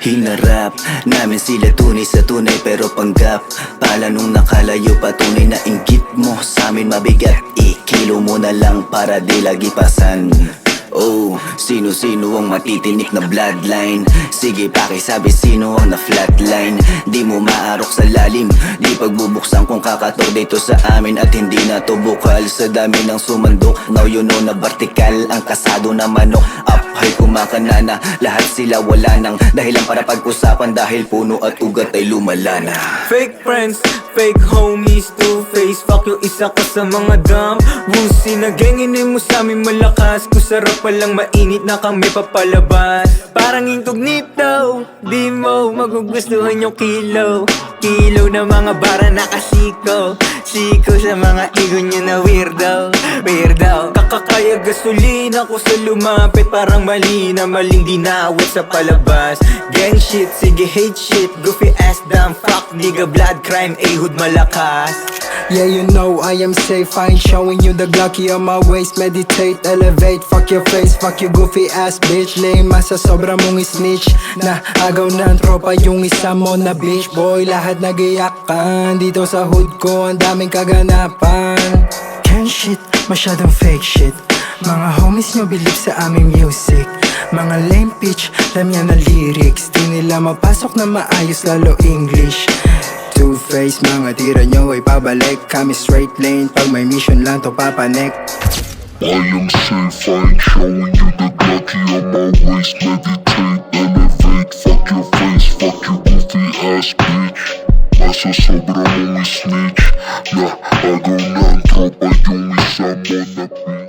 Hinarap namin sila tunay sa tunay pero panggap. Pala nung nakalayo patunay na inggit mo sa amin mabigat. Ikilo mo na lang para di lagi pasan. Oh, sino-sino ang matitinik na bloodline? Sige pakisabi sino ang na-flatline. Di mo maarok sa lalim, di pagbubuksan kung kakator dito sa amin. At hindi na to bukal sa dami ng sumandok. Now you know na vertical ang kasado na manok. Up high kumakanana, lahat sila wala nang dahilan para pag-usapan. Dahil puno at ugat ay lumala na. Fake friends, fake homies, two-face. Fuck you, isa ka sa mga dumb Wusi na genginin mo sa amin malakas. Kung sarap palang mainit na kami papalabas. Parang incognito, di mo magugustuhan yung kilo. Kilo na mga bara nakasiko. Siko sa mga ego nyo na weirdo. Kakakaya gasolina ko sa lumapit. Parang mali na maling dinawit sa palabas. Gang shit, sige hate shit. Goofy ass dumb fuck nigga blood crime ehud malakas. Yeah, you know I am safe, I ain't showing you the Glocky on my waist. Meditate, elevate, fuck your face, fuck you goofy ass bitch. Lame sa sobra mong snitch. Na agaw ng tropa yung isa mo na bitch. Boy, lahat nag-iyakan dito sa hood ko, ang daming kaganapan. Can shit, masyadong fake shit. Mga homies nyo believe sa aming music. Mga lame pitch, alam yan na lyrics. Di nila mapasok na maayos, lalo English. Two-face, mga tira nyo ay pabalik. Kami straight lane, pag may mission lang to papanek. I am safe, I ain't showing you the Glocky on my waist. Meditate, elevate, fuck your face, fuck you goofy ass bitch. Nasa sobra mong snitch. Na agaw ng tropa yung isa mo na bitch.